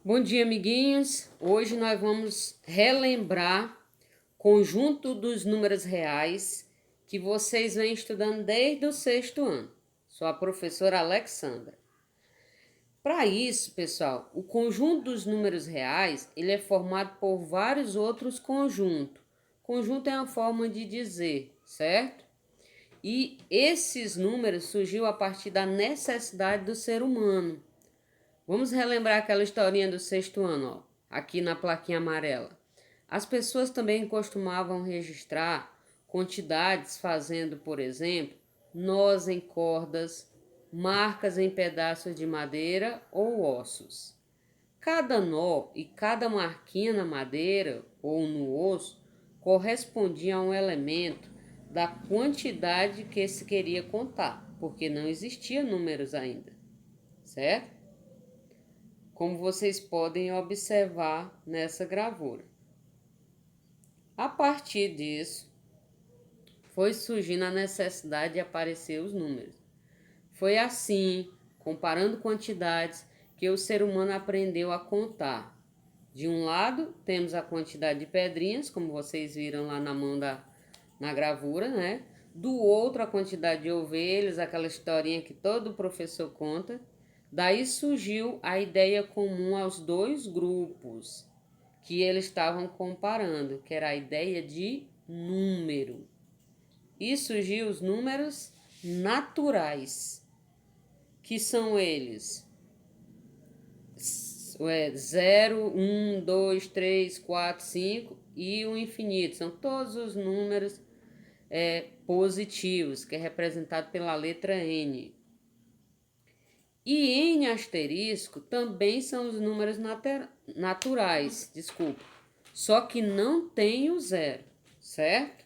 Bom dia, amiguinhos. Hoje nós vamos relembrar conjunto dos números reais que vocês vêm estudando desde o sexto ano. Sou a professora Alexandra. Para isso, pessoal, o conjunto dos números reais, ele é formado por vários outros conjuntos. Conjunto é uma forma de dizer, certo? E esses números surgiu a partir da necessidade do ser humano. Vamos relembrar aquela historinha do sexto ano, ó, aqui na plaquinha amarela. As pessoas também costumavam registrar quantidades fazendo, por exemplo, nós em cordas, marcas em pedaços de madeira ou ossos. Cada nó e cada marquinha na madeira ou no osso correspondia a um elemento da quantidade que se queria contar, porque não existia números ainda, certo? Como vocês podem observar nessa gravura. A partir disso, foi surgindo a necessidade de aparecer os números. Foi assim, comparando quantidades, que o ser humano aprendeu a contar. De um lado, temos a quantidade de pedrinhas, como vocês viram lá na gravura, né? Do outro, a quantidade de ovelhas, aquela historinha que todo professor conta. Daí surgiu a ideia comum aos dois grupos que eles estavam comparando, que era a ideia de número. E surgiu os números naturais, que são eles 0, 1, 2, 3, 4, 5 e o infinito. São todos os números positivos, que é representado pela letra N. E N asterisco também são os números naturais, só que não tem o zero, certo?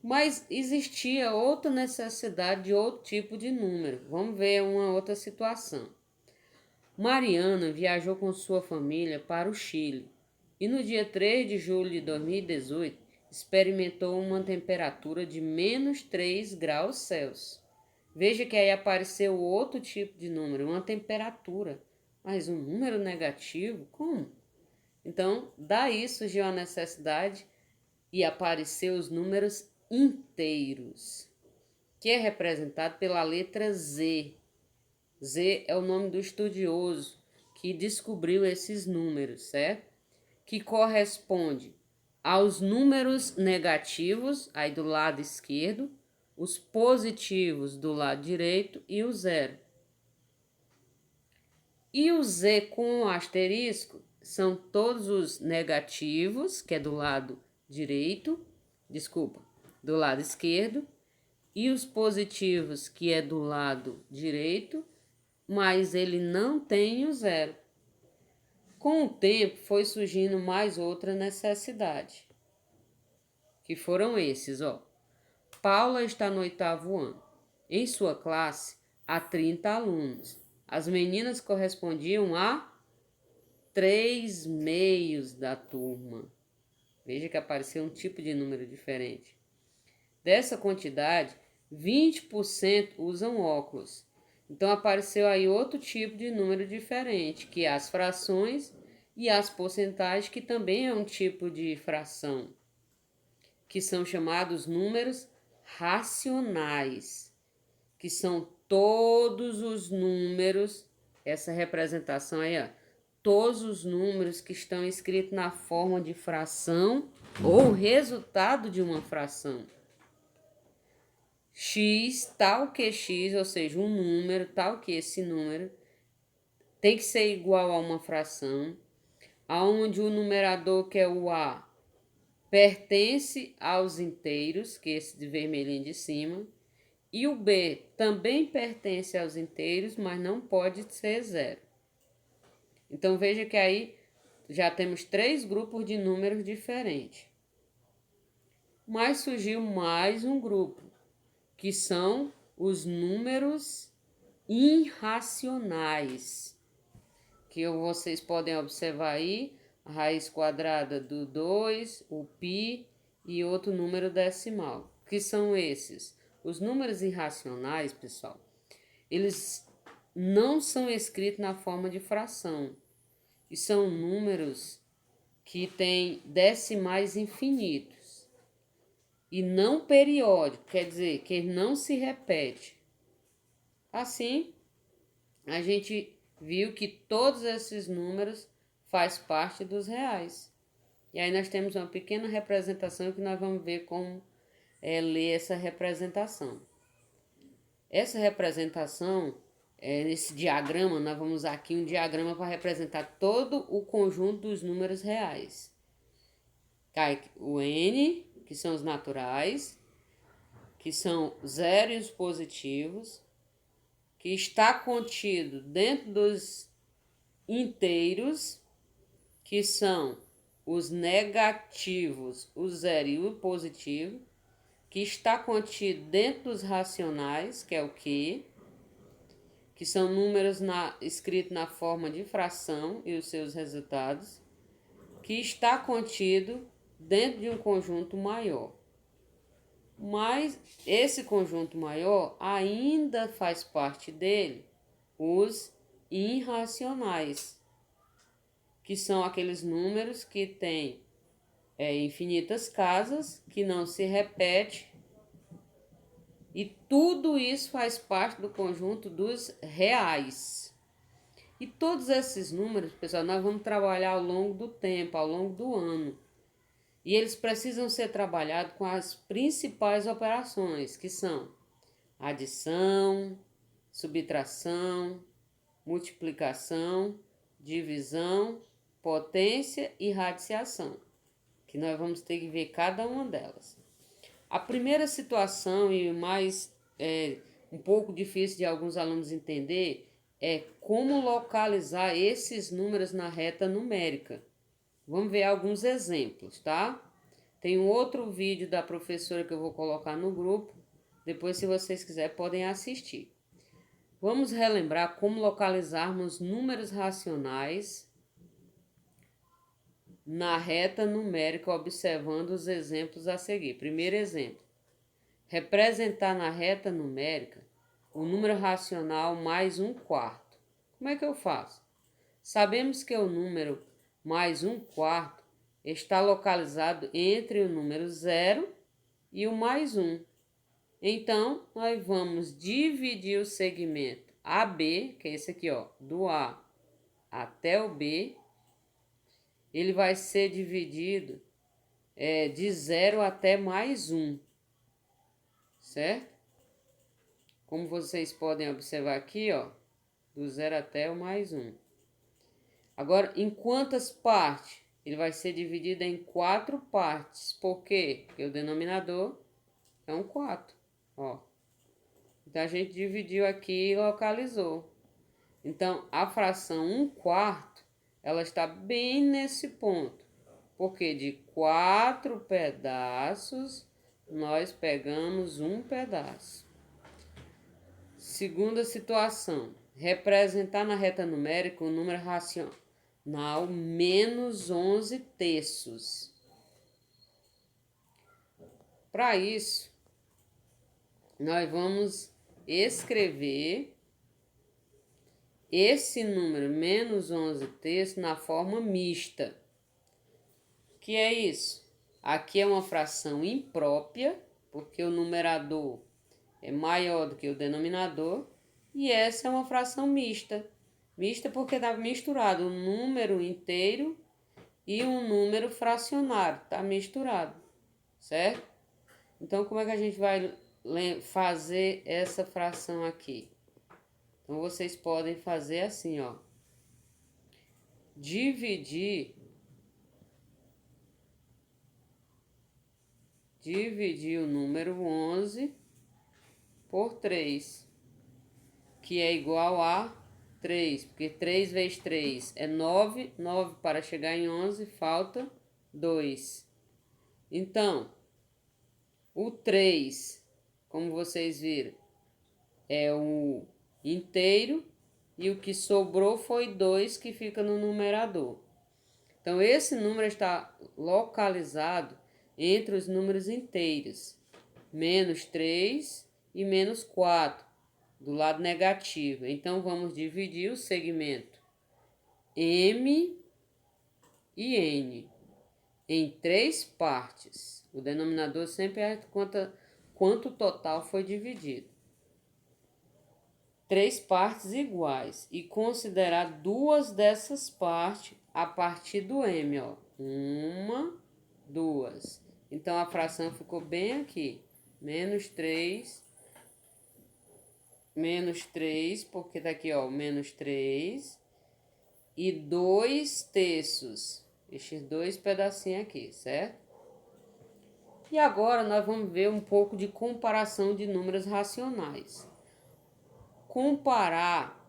Mas existia outra necessidade de outro tipo de número. Vamos ver uma outra situação. Mariana viajou com sua família para o Chile e no dia 3 de julho de 2018 experimentou uma temperatura de menos 3 graus Celsius. Veja que aí apareceu outro tipo de número, uma temperatura, mas um número negativo? Como? Então, daí surgiu a necessidade e apareceu os números inteiros, que é representado pela letra Z. Z é o nome do estudioso que descobriu esses números, certo? Que corresponde aos números negativos, aí do lado esquerdo, os positivos do lado direito e o zero. E o Z com o asterisco são todos os negativos, que é do lado direito, do lado esquerdo, e os positivos, que é do lado direito, mas ele não tem o zero. Com o tempo foi surgindo mais outra necessidade, que foram esses, ó. Paula está no 8º ano. Em sua classe, há 30 alunos. As meninas correspondiam a 3 meios da turma. Veja que apareceu um tipo de número diferente. Dessa quantidade, 20% usam óculos. Então apareceu aí outro tipo de número diferente, que é as frações e as porcentagens, que também é um tipo de fração, que são chamados números racionais, que são todos os números, essa representação aí, ó, todos os números que estão escritos na forma de fração ou resultado de uma fração. X, tal que X, ou seja, um número, tal que esse número, tem que ser igual a uma fração, aonde o numerador, que é o A, pertence aos inteiros, que é esse de vermelhinho de cima, e o B também pertence aos inteiros, mas não pode ser zero. Então veja que aí já temos 3 grupos de números diferentes. Mas surgiu mais um grupo, que são os números irracionais, que vocês podem observar aí, a raiz quadrada do 2, o π e outro número decimal. Que são esses? Os números irracionais, pessoal, eles não são escritos na forma de fração. E são números que têm decimais infinitos. E não periódico, quer dizer, que não se repete. Assim, a gente viu que todos esses números faz parte dos reais. E aí nós temos uma pequena representação que nós vamos ver como ler essa representação. Essa representação, nesse diagrama, nós vamos usar aqui um diagrama para representar todo o conjunto dos números reais. Cai o N, que são os naturais, que são zero e os positivos, que está contido dentro dos inteiros, que são os negativos, o zero e o positivo, que está contido dentro dos racionais, que é o Q, que são números escritos na forma de fração e os seus resultados, que está contido dentro de um conjunto maior. Mas esse conjunto maior ainda faz parte dele os irracionais, que são aqueles números que têm infinitas casas, que não se repete, e tudo isso faz parte do conjunto dos reais. E todos esses números, pessoal, nós vamos trabalhar ao longo do tempo, ao longo do ano. E eles precisam ser trabalhados com as principais operações, que são adição, subtração, multiplicação, divisão, potência e radiciação, que nós vamos ter que ver cada uma delas. A primeira situação e mais um pouco difícil de alguns alunos entender é como localizar esses números na reta numérica. Vamos ver alguns exemplos, tá? Tem um outro vídeo da professora que eu vou colocar no grupo. Depois, se vocês quiserem, podem assistir. Vamos relembrar como localizarmos números racionais na reta numérica, observando os exemplos a seguir. Primeiro exemplo. Representar na reta numérica o número racional mais 1/4. Como é que eu faço? Sabemos que o número mais 1/4 está localizado entre o número 0 e o mais 1. Então, nós vamos dividir o segmento AB, que é esse aqui, ó, do A até o B. Ele vai ser dividido de 0 até mais 1, certo? Como vocês podem observar aqui, ó, do 0 até o mais 1. Agora, em quantas partes? Ele vai ser dividido em 4 partes. Por quê? Porque o denominador é um 4. Ó. Então, a gente dividiu aqui e localizou. Então, a fração 1/4, ela está bem nesse ponto. Porque de 4 pedaços, nós pegamos um pedaço. Segunda situação. Representar na reta numérica o número racional menos 11 terços. Para isso, nós vamos escrever esse número menos 11 terços na forma mista. Que é isso? Aqui é uma fração imprópria, porque o numerador é maior do que o denominador, e essa é uma fração mista. Mista porque está misturado um número inteiro e um número fracionário, está misturado, certo? Então, como é que a gente vai fazer essa fração aqui? Então, vocês podem fazer assim, ó. Dividir o número 11 por 3, que é igual a 3, porque 3 vezes 3 é 9, 9 para chegar em 11, falta 2. Então, o 3, como vocês viram, é o inteiro, e o que sobrou foi 2, que fica no numerador. Então, esse número está localizado entre os números inteiros, menos 3 e menos 4. do lado negativo. Então, vamos dividir o segmento M e N em 3 partes. O denominador sempre é quanto o total foi dividido. 3 partes iguais. E considerar 2 dessas partes a partir do M, ó. 1, 2. Então, a fração ficou bem aqui. Menos 3, porque tá aqui, ó, menos 3. E 2/3. Esses 2 pedacinhos aqui, certo? E agora nós vamos ver um pouco de comparação de números racionais. Comparar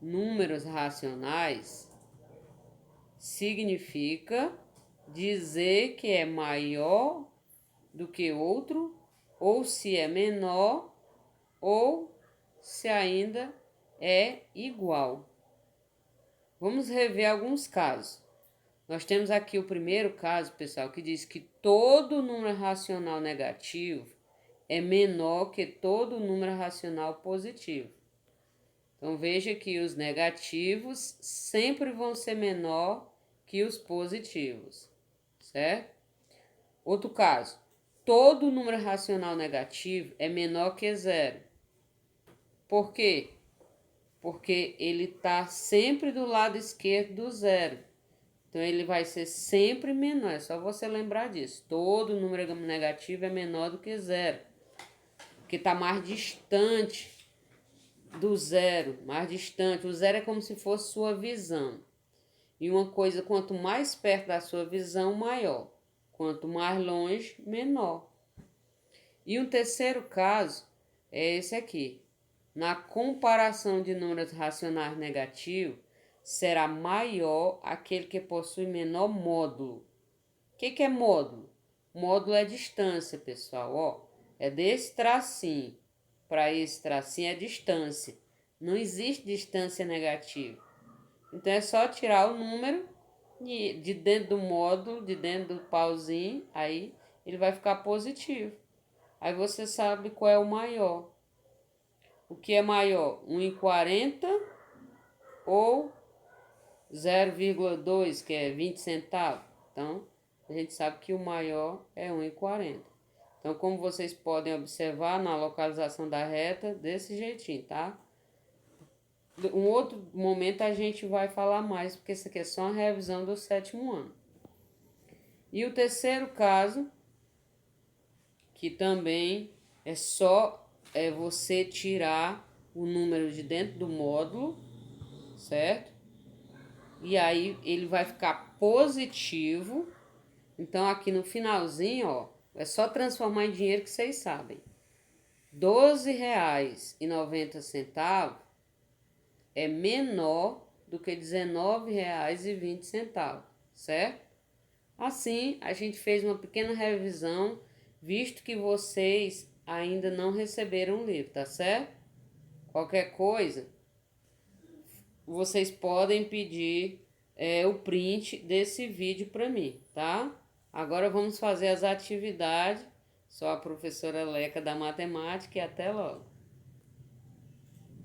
números racionais significa dizer que é maior do que outro, ou se é menor, ou se ainda é igual. Vamos rever alguns casos. Nós temos aqui o primeiro caso, pessoal, que diz que todo número racional negativo é menor que todo número racional positivo. Então, veja que os negativos sempre vão ser menor que os positivos, certo? Outro caso, todo número racional negativo é menor que zero. Por quê? Porque ele está sempre do lado esquerdo do zero. Então, ele vai ser sempre menor. É só você lembrar disso. Todo número negativo é menor do que zero. Porque está mais distante do zero. Mais distante. O zero é como se fosse sua visão. E uma coisa, quanto mais perto da sua visão, maior. Quanto mais longe, menor. E um terceiro caso é esse aqui. Na comparação de números racionais negativos, será maior aquele que possui menor módulo. O que é módulo? Módulo é distância, pessoal. Ó, é desse tracinho para esse tracinho é distância. Não existe distância negativa. Então é só tirar o número de dentro do módulo, de dentro do pauzinho, aí ele vai ficar positivo. Aí você sabe qual é o maior. O que é maior? 1,40 ou 0,2, que é 20 centavos. Então, a gente sabe que o maior é 1,40. Então, como vocês podem observar na localização da reta, desse jeitinho, tá? Um outro momento a gente vai falar mais, porque isso aqui é só uma revisão do 7º ano. E o terceiro caso, que também é só você tirar o número de dentro do módulo, certo? E aí ele vai ficar positivo. Então aqui no finalzinho, ó, é só transformar em dinheiro que vocês sabem. R$12,90 é menor do que R$19,20, certo? Assim, a gente fez uma pequena revisão, visto que vocês ainda não receberam o livro, tá certo? Qualquer coisa, vocês podem pedir o print desse vídeo para mim, tá? Agora vamos fazer as atividades. Sou a professora Leca da matemática e até logo.